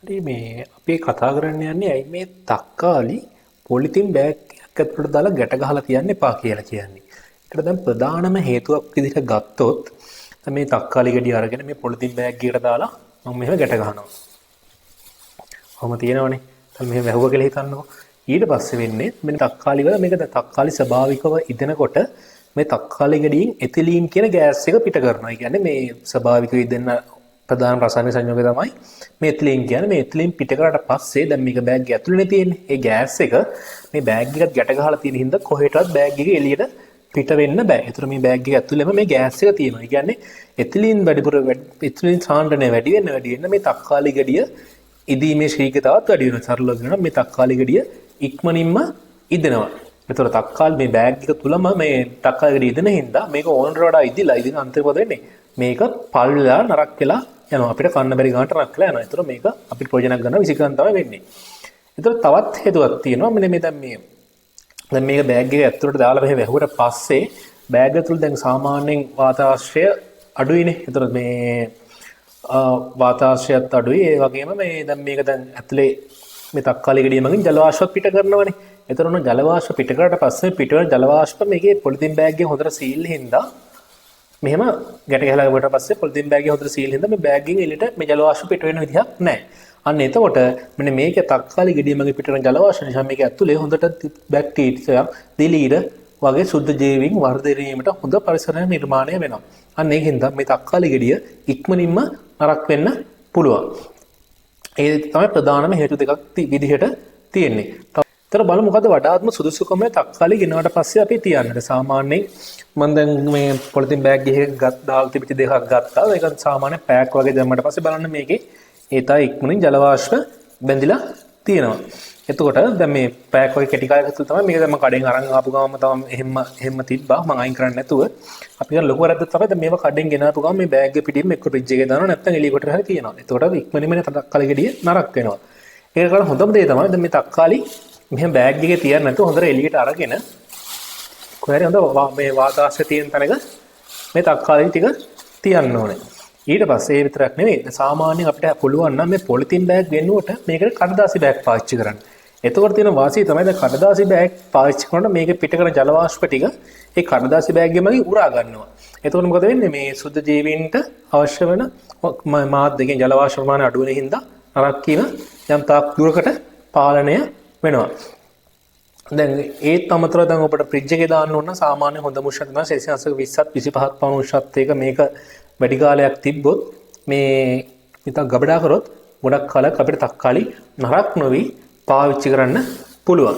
හරි මේ අපි කතා කරන්න යන්නේ ඇයි මේ තක්කාලි පොලිතින් බෑග් එකක් ඇතුළට දාලා ගැට ගහලා තියන්න එපා කියලා කියන්නේ. ඒකට දැන් ප්‍රධානම හේතුවක් විදිහට ගත්තොත් මේ තක්කාලි ගෙඩිය අරගෙන මේ පොලිතින් බෑග් එකකට දාලා මම මෙහෙම ගැට ගහනවා. කොහොම තියෙනවනේ. දැන් මෙහෙම වැහුවා කියලා හිතන්නකෝ. ඊට පස්සේ වෙන්නේ මෙන්න තක්කාලි වල මේක තක්කාලි ස්වභාවිකව ඉදෙනකොට මේ තක්කාලි ගෙඩියෙන් එතිලීන් කියන ගෑස් එක පිට කරනවා. ඒ කියන්නේ මේ ස්වභාවිකව ඉදෙන ප්‍රධාන රසායනික සංයෝගය තමයි මේ එතිලීන් කියන්නේ. මේ එතිලීන් පිට කරාට පස්සේ දැන් මේක බෑග් එක ඇතුළේනේ තියෙන්නේ. ඒ ගෑස් එක මේ බෑග් එකත් ගැට ගහලා තියෙන හින්දා කොහෙටවත් බෑග් එක එළියට පිට වෙන්න බෑ. ඒතර මේ බෑග් එක ඇතුළේම මේ ගෑස් එක තියෙනවා. ඒ කියන්නේ එතිලීන් වැඩිපුර එතිලීන් සාන්ද්‍රණය වැඩි වෙන්න මේ තක්කාලි ගෙඩිය ඉදීමේ ශීඝ්‍රතාවත් වැඩි වෙනවා. සරලව කියනවා මේ තක්කාලි ගෙඩිය ඉක්මනින්ම ඉදෙනවා. ඒතර තක්කාලි මේ බෑග් එක තුලම මේ තක්කාලි ගෙඩිය ඉදෙන හින්දා මේක ඕනට වඩා ඉදිලා ඉදින අන්තිමපද වෙන්නේ. මේක පල් වෙලා නරක් වෙලා යනවා. අපිට කන්න බැරි ගන්නට නරක් වෙලා යනවා. ඒතර මේක අපිට ප්‍රයෝජනක් ගන්න විසිකරන් තමයි වෙන්නේ. ඒතර තවත් හේතුවක් තියෙනවා. මෙන්න මේ දැන් මේක බෑග් එක ඇතුළට දාලා මෙහෙ වැහුවට පස්සේ බෑග් එක තුල දැන් සාමාන්‍යයෙන් වාතාශ්‍රය අඩුයිනේ. ඒතර මේ වාතාශ්‍රයත් අඩුයි. ඒ වගේම මේ දැන් මේක දැන් ඇතුලේ මේ තක්කාලි ගෙඩිය මගින් ජල වාෂ්ප පිට කරනවනේ. ඒතර උන ජල වාෂ්ප පිට කරාට පස්සේ පිටවෙන ජල වාෂ්ප මේකේ පොලිතින් බෑග් එකේ හොඳට සීල් හින්දා මෙහෙම ගැට ගහලා ගියට පස්සේ පොලිතින් බෑග් එකේ හොඳට සීල් හින්දා මේ බෑග් එකෙන් එළියට මේ ජල වාෂ්ප පිට වෙන විදිහක් නැහැ. අන්න එතකොට මෙන්න මේකේ තක්කාලි ගෙඩිය මගින් පිට වෙන ජල වාෂ්ප නිසා මේක ඇතුලේ හොඳට බැක්ටීරියා දිලීර වගේ සුද්ධ ජීවීන් වර්ධනය වීමට හොඳ පරිසරයක් නිර්මාණය වෙනවා. අන්න ඒකින්ද මේ තක්කාලි ගෙඩිය ඉක්මනින්ම නරක් වෙන්න පුළුවන්. ඒ තමයි ප්‍රධානම හේතු දෙකක් විදිහට තියෙන්නේ. තව බලමු මොකද වඩාත්ම සුදුසුකම තක්කාලි ගෙනාවට පස්සේ අපි තියන්නේ. සාමාන්‍යයෙන් මම දැන් මේ පොලිතින් බෑග් එකක දාලා තිබිච්ච දෙකක් ගත්තා. ඒක සාමාන්‍ය පැක් වගේ දැම්මට පස්සේ බලන්න මේකේ ඒ තා ඉක්මනින් ජල වාෂ්ප බැඳිලා තියෙනවා. එතකොට දැන් මේ පැක් වගේ කැටි කායක තුල තමයි මේක දැන් මම කඩෙන් අරන් ආපු ගමන් තමයි එහෙම තිබ්බා. මම අයින් කරන්නේ නැතුව අපි කරන ලොකු වැරද්දක් තමයි දැන් මේවා කඩෙන් ගෙනාපු ගමන් මේ බෑග් එක පිටින්ම එක්ක ෆ්‍රිජ් එකේ දානවා නැත්නම් එළිය කොට හරි තියනවා. එතකොට ඉක්මනින්ම තක්කාලි ගෙඩිය නරක් වෙනවා. ඒක කරන හොඳම දේ තමයි දැන් මේ තක්කාලි මෙහෙම බෑග් එකේ තියන්න නැතුව හොඳට එළියට අරගෙන කොහරි හොඳ මේ වාතාශ්‍රය තියෙන තැනක මේ තක්කාලි ටික තියන්න ඕනේ. ඊට පස්සේ ඒ විතරක් නෙවෙයි සාමාන්‍යයෙන් අපිට පුළුවන් නම් මේ පොලිතින් බෑග් වෙනුවට මේකට කඩදාසි බෑග් පාවිච්චි කරන්න. එතකොට තියෙන වාසිය තමයි දැන් කඩදාසි බෑග් පාවිච්චි කරනකොට මේකේ පිට කරන ජල වාෂ්ප ටික ඒ කඩදාසි බෑග් එකෙන් උරා ගන්නවා. එතකොට මොකද වෙන්නේ මේ සුද්ධ ජීවීන්ට අවශ්‍ය වෙන මාධ්‍යයෙන් ජල වාෂ්ප ප්‍රමාණය අඩු වෙන හින්දා නරක් වීම යම් තාක් දුරකට පාලනය වෙනවා. දැන් ඒත් අමතරව දැන් ඔබට ෆ්‍රිජ් එකේ දාන්න ඕන සාමාන්‍ය හොඳම උෂ්ණත්වය තමයි සෙල්සියස් 20ත් 25ත් පමණ උෂ්ණත්වයක මේක වැඩි කාලයක් තිබ්බොත් මේ නිකන් ගබඩා කරොත් ගොඩක් කාලයක් අපිට තක්කාලි නරක් නොවි පාවිච්චි කරන්න පුළුවන්.